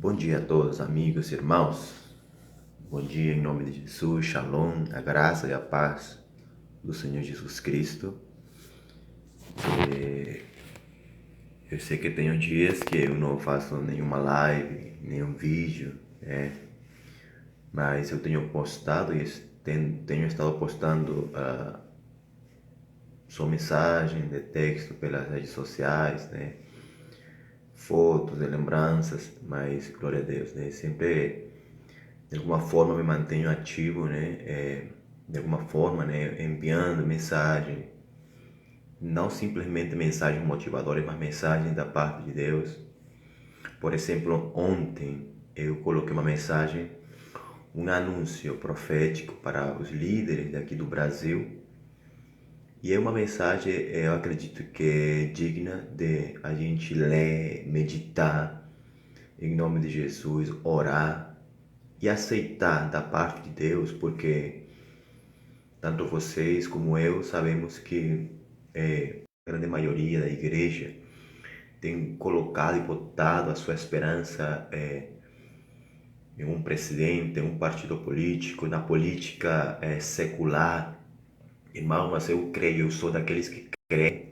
Bom dia a todos, amigos e irmãos. Bom dia em nome de Jesus, Shalom, a graça e a paz do Senhor Jesus Cristo. Eu sei que tenho dias que eu não faço nenhuma live, nenhum vídeo, mas eu tenho postado e tenho estado postando só mensagem de texto pelas redes sociais, fotos e lembranças, mas glória a Deus, sempre de alguma forma me mantenho ativo, de alguma forma, enviando mensagem, não simplesmente mensagens motivadoras, mas mensagens da parte de Deus. Por exemplo, ontem eu coloquei uma mensagem, um anúncio profético para os líderes daqui do Brasil, e é uma mensagem, eu acredito que é digna de a gente ler, meditar, em nome de Jesus, orar e aceitar da parte de Deus, porque tanto vocês como eu sabemos que a grande maioria da igreja tem colocado e botado a sua esperança em um presidente, em um partido político, na política secular. Irmão, mas eu creio, eu sou daqueles que crê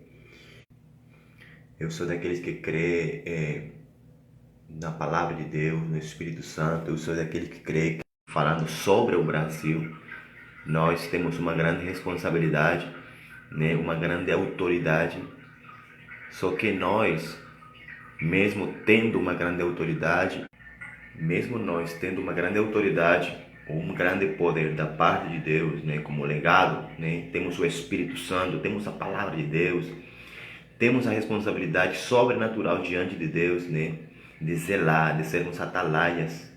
na palavra de Deus, no Espírito Santo, eu sou daqueles que crê que, falando sobre o Brasil, nós temos uma grande responsabilidade, uma grande autoridade. Só que nós, mesmo tendo uma grande autoridade, mesmo nós tendo uma grande autoridade, ou um grande poder da parte de Deus, como legado, temos o Espírito Santo, temos a palavra de Deus, temos a responsabilidade sobrenatural diante de Deus, de zelar, de sermos atalaias.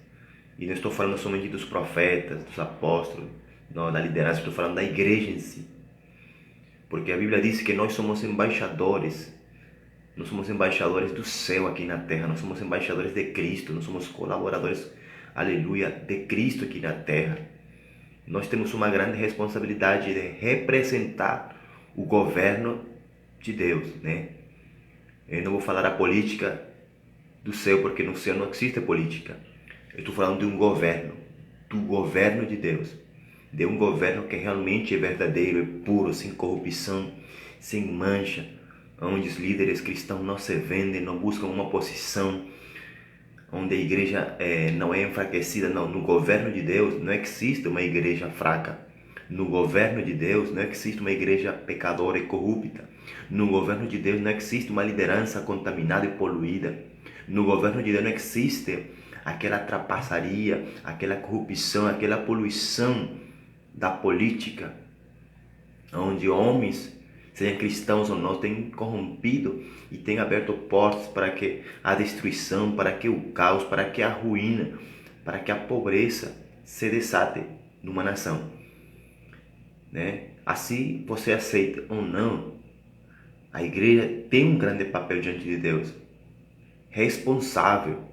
E não estou falando somente dos profetas, dos apóstolos, não, da liderança, estou falando da igreja em si. Porque a Bíblia diz que nós somos embaixadores do céu aqui na terra, nós somos embaixadores de Cristo, nós somos colaboradores, aleluia, de Cristo aqui na terra. Nós temos uma grande responsabilidade de representar o governo de Deus, Eu não vou falar a política do céu, porque no céu não existe política. Eu estou falando de um governo, do governo de Deus, de um governo que realmente é verdadeiro, é puro, sem corrupção, sem mancha, onde os líderes cristãos não se vendem, não buscam uma posição, onde a igreja não é enfraquecida. Não, no governo de Deus não existe uma igreja fraca. No governo de Deus não existe uma igreja pecadora e corrupta. No governo de Deus não existe uma liderança contaminada e poluída. No governo de Deus não existe aquela trapaçaria, aquela corrupção, aquela poluição da política, onde homens, sejam cristãos ou não, têm corrompido e têm aberto portas para que a destruição, para que o caos, para que a ruína, para que a pobreza se desate numa nação. Assim, você aceita ou não, a igreja tem um grande papel diante de Deus, responsável.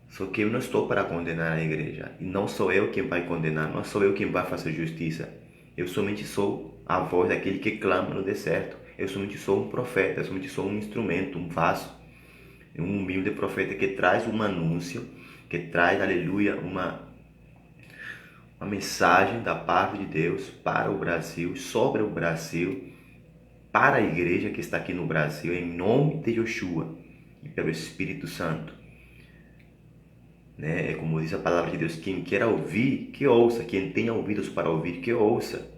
Só que eu não estou para condenar a igreja, e não sou eu quem vai condenar, não sou eu quem vai fazer justiça. Eu somente sou a voz daquele que clama no deserto. Eu somente sou um profeta, eu somente sou um instrumento, um vaso, um humilde profeta que traz um anúncio, que traz, aleluia, uma mensagem da parte de Deus para o Brasil, sobre o Brasil, para a igreja que está aqui no Brasil, em nome de Yeshua e pelo Espírito Santo. É como diz a palavra de Deus: quem quer ouvir, que ouça. Quem tenha ouvidos para ouvir, que ouça.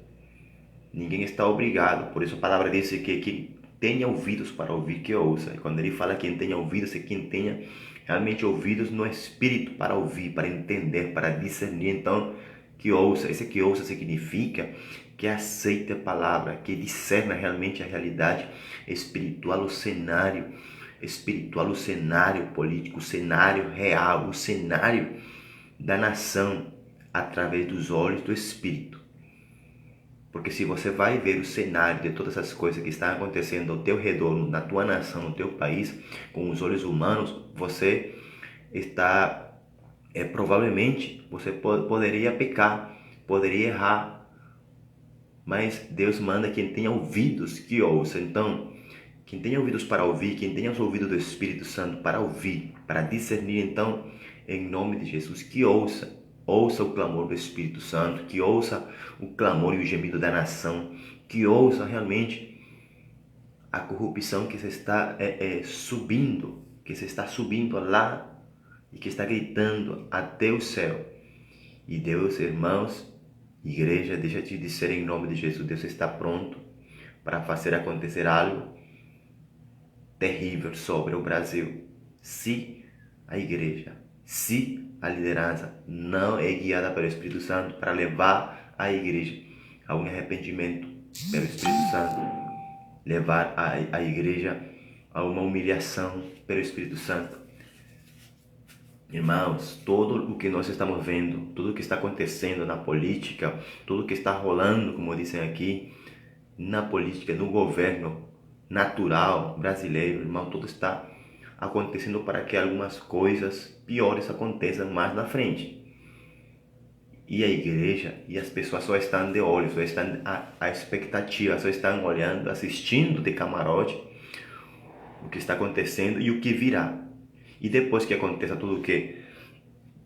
Ninguém está obrigado. Por isso a palavra diz que quem tenha ouvidos para ouvir, que ouça. E quando ele fala quem tenha ouvidos, é quem tenha realmente ouvidos no Espírito para ouvir, para entender, para discernir. Então, que ouça. Esse que ouça significa que aceite a palavra, que discerna realmente a realidade espiritual, o cenário espiritual, o cenário político, o cenário real, o cenário da nação através dos olhos do Espírito. Porque se você vai ver o cenário de todas as coisas que estão acontecendo ao teu redor, na tua nação, no teu país, com os olhos humanos, você está, provavelmente, você poderia pecar, poderia errar, mas Deus manda quem tenha ouvidos que ouça. Então, Quem tenha ouvidos para ouvir, quem tenha os ouvidos do Espírito Santo para ouvir, para discernir, então, em nome de Jesus, que ouça o clamor do Espírito Santo, que ouça o clamor e o gemido da nação, que ouça realmente a corrupção que se está subindo, que se está subindo lá e que está gritando até o céu. E Deus, irmãos, igreja, deixa eu te dizer em nome de Jesus, Deus está pronto para fazer acontecer algo terrível sobre o Brasil. Se a igreja, se a liderança não é guiada pelo Espírito Santo para levar a igreja a um arrependimento pelo Espírito Santo, levar a igreja a uma humilhação pelo Espírito Santo. Irmãos, tudo o que nós estamos vendo, tudo o que está acontecendo na política, tudo o que está rolando, como dizem aqui, na política, no governo natural brasileiro, irmão, tudo está acontecendo para que algumas coisas piores aconteçam mais na frente. E a igreja e as pessoas só estão de olho, só estão à expectativa, só estão olhando, assistindo de camarote o que está acontecendo e o que virá. E depois que aconteça tudo o que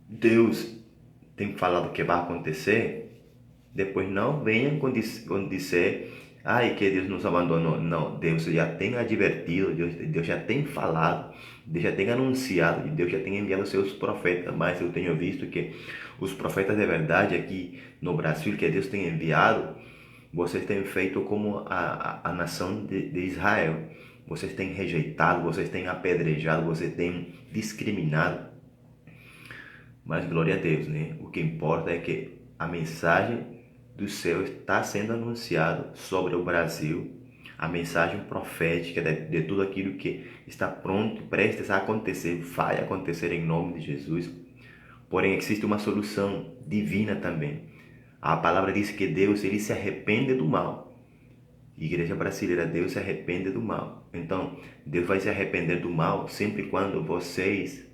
Deus tem falado que vai acontecer, depois não venham com dizer que Deus nos abandonou. Não, Deus já tem advertido, Deus já tem falado, Deus já tem anunciado, Deus já tem enviado seus profetas. Mas eu tenho visto que os profetas de verdade aqui no Brasil, que Deus tem enviado, vocês têm feito como a nação de Israel. Vocês têm rejeitado, vocês têm apedrejado, vocês têm discriminado. Mas glória a Deus, né? O que importa é que a mensagem do céu está sendo anunciada sobre o Brasil. A mensagem profética de tudo aquilo que está pronto, prestes a acontecer, vai acontecer em nome de Jesus. Porém, existe uma solução divina também. A palavra diz que Deus, ele se arrepende do mal. Igreja brasileira, Deus se arrepende do mal. Então, Deus vai se arrepender do mal sempre quando vocês,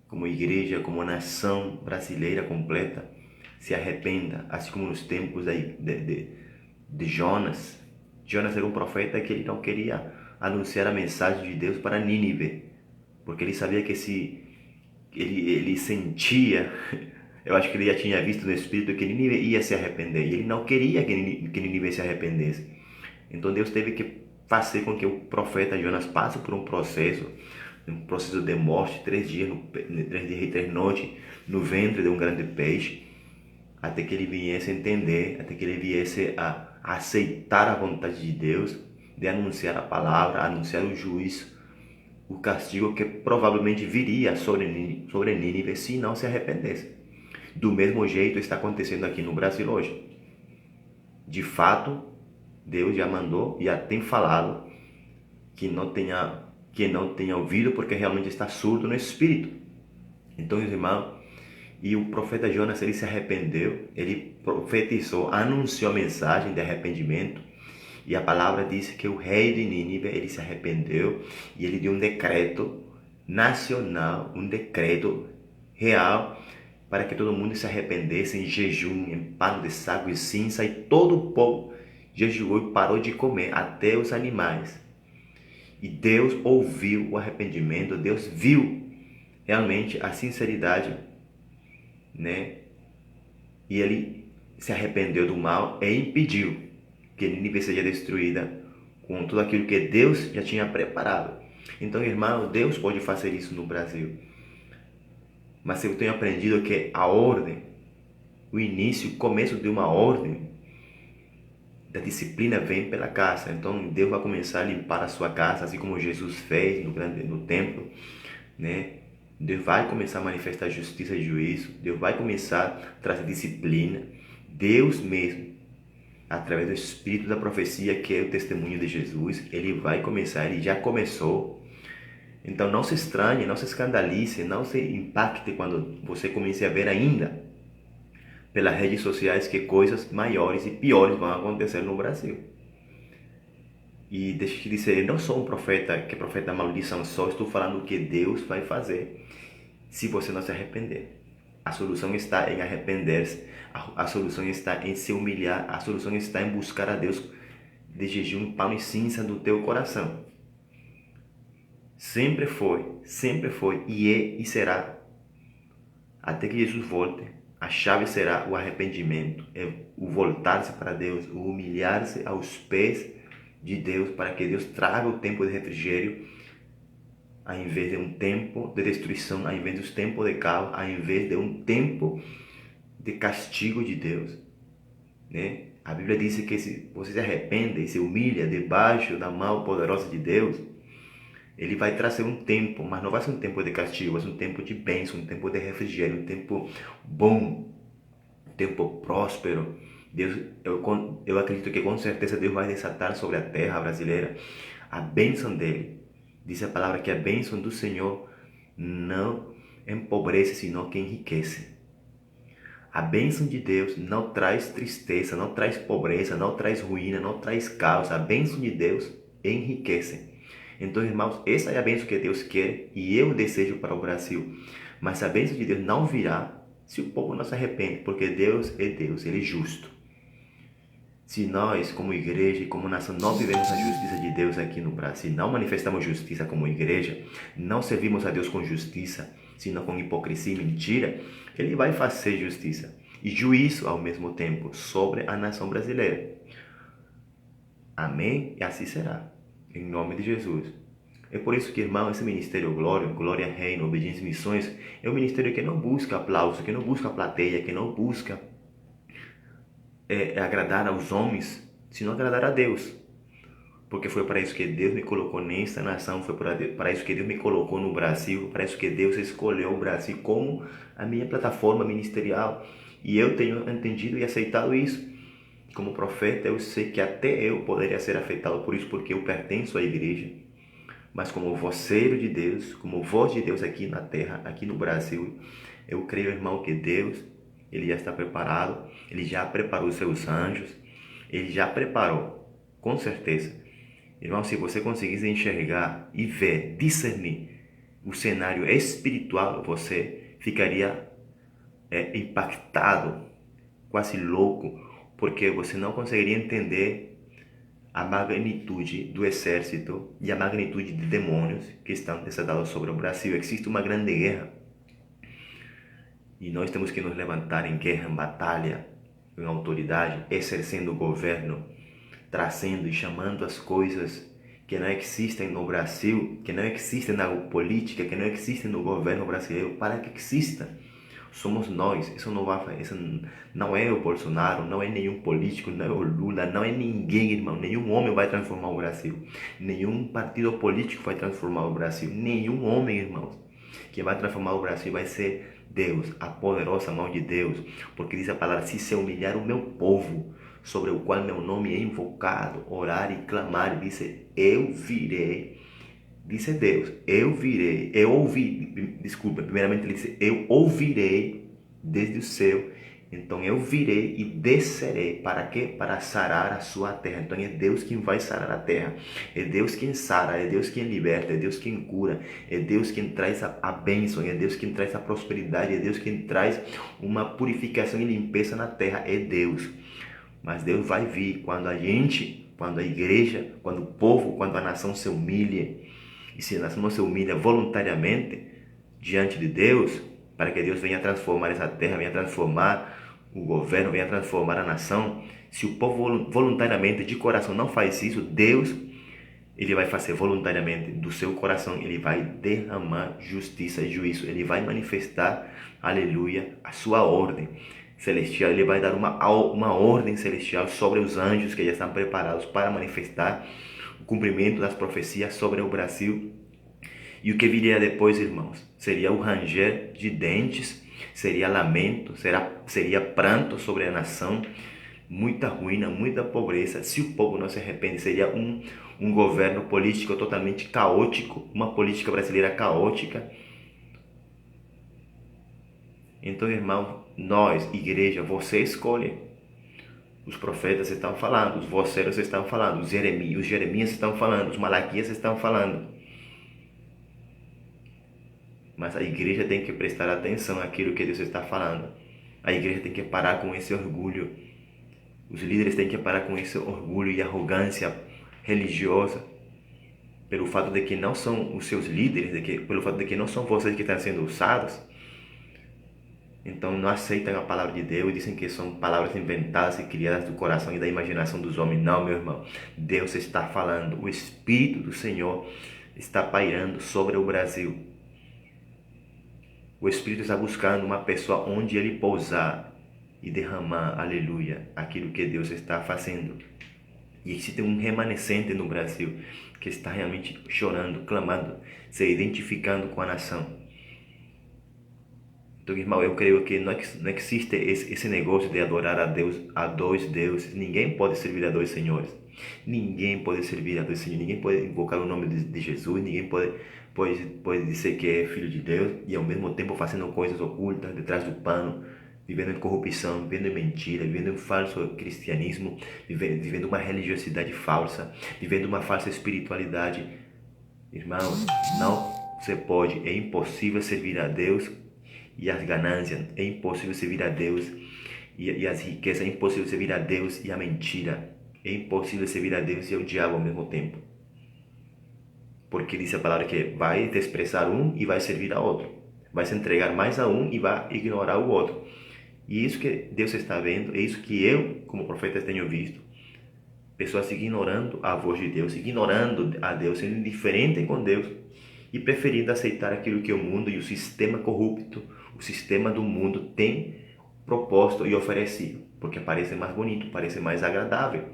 como igreja, como nação brasileira completa, se arrependa, assim como nos tempos de Jonas. Jonas era um profeta que ele não queria anunciar a mensagem de Deus para Nínive, porque ele sabia que se ele sentia, eu acho que ele já tinha visto no Espírito que Nínive ia se arrepender, e ele não queria que Nínive se arrependesse. Então Deus teve que fazer com que o profeta Jonas passe por um processo de morte, 3 dias e 3 noites, no ventre de um grande peixe, até que ele viesse a entender, até que ele viesse a aceitar a vontade de Deus, de anunciar a palavra, anunciar o juízo, o castigo que provavelmente viria sobre Nínive se não se arrependesse. Do mesmo jeito está acontecendo aqui no Brasil hoje. De fato, Deus já mandou, já tem falado que não tenha ouvido, porque realmente está surdo no espírito. Então, irmão, e o profeta Jonas, ele se arrependeu, ele profetizou, anunciou a mensagem de arrependimento, e a palavra diz que o rei de Nínive, ele se arrependeu, e ele deu um decreto nacional, um decreto real, para que todo mundo se arrependesse em jejum, em pano de saco e cinza, e todo o povo jejuou e parou de comer, até os animais. E Deus ouviu o arrependimento, Deus viu realmente a sinceridade, né? E ele se arrependeu do mal e impediu que Nínive seja destruída com tudo aquilo que Deus já tinha preparado. Então, irmão, Deus pode fazer isso no Brasil. Mas eu tenho aprendido que a ordem, o início, o começo de uma ordem da disciplina vem pela casa. Então Deus vai começar a limpar a sua casa, assim como Jesus fez no templo, né? Deus vai começar a manifestar justiça e juízo. Deus vai começar a trazer disciplina. Deus mesmo, através do Espírito da profecia, que é o testemunho de Jesus, ele vai começar, ele já começou. Então não se estranhe, não se escandalize, não se impacte quando você comece a ver ainda pelas redes sociais que coisas maiores e piores vão acontecer no Brasil. E deixa eu te dizer, eu não sou um profeta que profeta maldição, só estou falando o que Deus vai fazer se você não se arrepender. A solução está em arrepender-se, a solução está em se humilhar, a solução está em buscar a Deus de jejum, pão e cinza do teu coração. Sempre foi, e é e será. Até que Jesus volte, a chave será o arrependimento, é o voltar-se para Deus, o humilhar-se aos pés de Deus, para que Deus traga o tempo de refrigério, ao invés de um tempo de destruição, ao invés de um tempo de caos, ao invés de um tempo de castigo de Deus, né? A Bíblia diz que se você se arrepende e se humilha debaixo da mão poderosa de Deus, Ele vai trazer um tempo, mas não vai ser um tempo de castigo, vai ser um tempo de bênção, um tempo de refrigério, um tempo bom, um tempo próspero. Deus, eu acredito que com certeza Deus vai desatar sobre a terra brasileira a bênção dele. Diz a palavra que a bênção do Senhor não empobrece, senão que enriquece. A bênção de Deus não traz tristeza, não traz pobreza, não traz ruína, não traz caos. A bênção de Deus enriquece. Então, irmãos, essa é a bênção que Deus quer e eu desejo para o Brasil. Mas a bênção de Deus não virá se o povo não se arrepende, porque Deus, Ele é justo. Se nós, como igreja e como nação, não vivemos a justiça de Deus aqui no Brasil, não manifestamos justiça como igreja, não servimos a Deus com justiça, senão com hipocrisia e mentira, Ele vai fazer justiça e juízo ao mesmo tempo sobre a nação brasileira. Amém? E assim será, em nome de Jesus. É por isso que, irmão, esse ministério Glória Reino, Obediência e Missões, é um ministério que não busca aplauso, que não busca plateia, que não busca agradar aos homens, senão agradar a Deus. Porque foi para isso que Deus me colocou nesta nação, foi para isso que Deus me colocou no Brasil, para isso que Deus escolheu o Brasil como a minha plataforma ministerial. E eu tenho entendido e aceitado isso. Como profeta, eu sei que até eu poderia ser afetado por isso, porque eu pertenço à igreja. Mas como voceiro de Deus, como voz de Deus aqui na terra, aqui no Brasil, eu creio, irmão, que Deus, Ele já está preparado, Ele já preparou os seus anjos, Ele já preparou, com certeza. Irmão, se você conseguisse enxergar e ver, discernir o cenário espiritual, você ficaria impactado, quase louco, porque você não conseguiria entender a magnitude do exército e a magnitude de demônios que estão desatados sobre o Brasil. Existe uma grande guerra e nós temos que nos levantar em guerra, em batalha, em autoridade, exercendo o governo, trazendo e chamando as coisas que não existem no Brasil, que não existem na política, que não existem no governo brasileiro, para que exista. Somos nós, isso não é o Bolsonaro, não é nenhum político, não é o Lula, não é ninguém, irmão, nenhum homem vai transformar o Brasil, nenhum partido político vai transformar o Brasil, nenhum homem, irmãos, que vai transformar o Brasil vai ser Deus, a poderosa mão de Deus, porque diz a palavra, se se humilhar o meu povo, sobre o qual meu nome é invocado, orar e clamar, disse, eu virei. Disse Deus, eu virei, eu ouvi, desculpa, primeiramente ele disse, eu ouvirei desde o céu, então eu virei e descerei, para quê? Para sarar a sua terra. Então é Deus quem vai sarar a terra, é Deus quem sara, é Deus quem liberta, é Deus quem cura, é Deus quem traz a bênção, é Deus quem traz a prosperidade, é Deus quem traz uma purificação e limpeza na terra, é Deus. Mas Deus vai vir quando a gente, quando a igreja, quando o povo, quando a nação se humilha. E se a nação se humilha voluntariamente diante de Deus, para que Deus venha transformar essa terra, venha transformar o governo, venha transformar a nação, se o povo voluntariamente, de coração, não faz isso, Deus, Ele vai fazer voluntariamente do seu coração, Ele vai derramar justiça e juízo, Ele vai manifestar, aleluia, a sua ordem celestial, Ele vai dar uma ordem celestial sobre os anjos que já estão preparados para manifestar o cumprimento das profecias sobre o Brasil. E o que viria depois, irmãos, seria o ranger de dentes, seria lamento, seria pranto sobre a nação, muita ruína, muita pobreza. Se o povo não se arrepende, seria um governo político totalmente caótico, uma política brasileira caótica. Então, irmão, nós, igreja, você escolhe. Os profetas estão falando, os voceiros estão falando, os Jeremias estão falando, os Malaquias estão falando. Mas a igreja tem que prestar atenção àquilo que Deus está falando. A igreja tem que parar com esse orgulho. Os líderes têm que parar com esse orgulho e arrogância religiosa, pelo fato de que não são os seus líderes, pelo fato de que não são vocês que estão sendo usados. Então não aceitam a palavra de Deus e dizem que são palavras inventadas e criadas do coração e da imaginação dos homens. Não, meu irmão. Deus está falando. O Espírito do Senhor está pairando sobre o Brasil. O Espírito está buscando uma pessoa onde ele pousar e derramar, aleluia, aquilo que Deus está fazendo. E existe um remanescente no Brasil que está realmente chorando, clamando, se identificando com a nação. Então, irmão, eu creio que não existe esse negócio de adorar a Deus, a dois deuses. Ninguém pode servir a dois senhores. Ninguém pode servir a dois senhores. Ninguém pode invocar o nome de Jesus. Ninguém pode dizer que é filho de Deus e ao mesmo tempo fazendo coisas ocultas detrás do pano, vivendo em corrupção, vivendo em mentira, vivendo em falso cristianismo, vivendo uma religiosidade falsa, vivendo uma falsa espiritualidade. Irmãos, não se pode, é impossível servir a Deus e as ganâncias, é impossível servir a Deus e as riquezas, é impossível servir a Deus e a mentira, é impossível servir a Deus e ao diabo ao mesmo tempo. Porque diz a palavra que vai desprezar um e vai servir a outro, vai se entregar mais a um e vai ignorar o outro. E isso que Deus está vendo, é isso que eu, como profeta, tenho visto. Pessoas ignorando a voz de Deus, ignorando a Deus, sendo indiferente com Deus e preferindo aceitar aquilo que o mundo e o sistema corrupto, o sistema do mundo tem proposto e oferecido, porque parece mais bonito, parece mais agradável,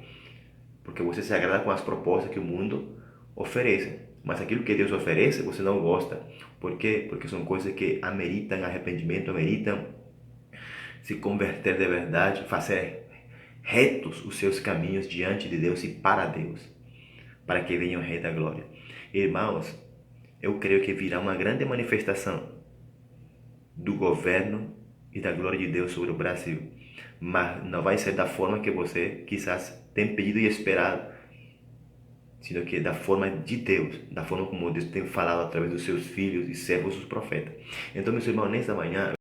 porque você se agrada com as propostas que o mundo oferece, mas aquilo que Deus oferece você não gosta. Por quê? Porque são coisas que ameritam arrependimento, ameritam se converter de verdade, fazer retos os seus caminhos diante de Deus e para Deus, para que venha o Rei da Glória. Irmãos, eu creio que virá uma grande manifestação do governo e da glória de Deus sobre o Brasil, mas não vai ser da forma que você quizás tem pedido e esperado, sino que da forma de Deus, da forma como Deus tem falado através dos seus filhos e servos, os profetas. Então, meus irmãos, nesta manhã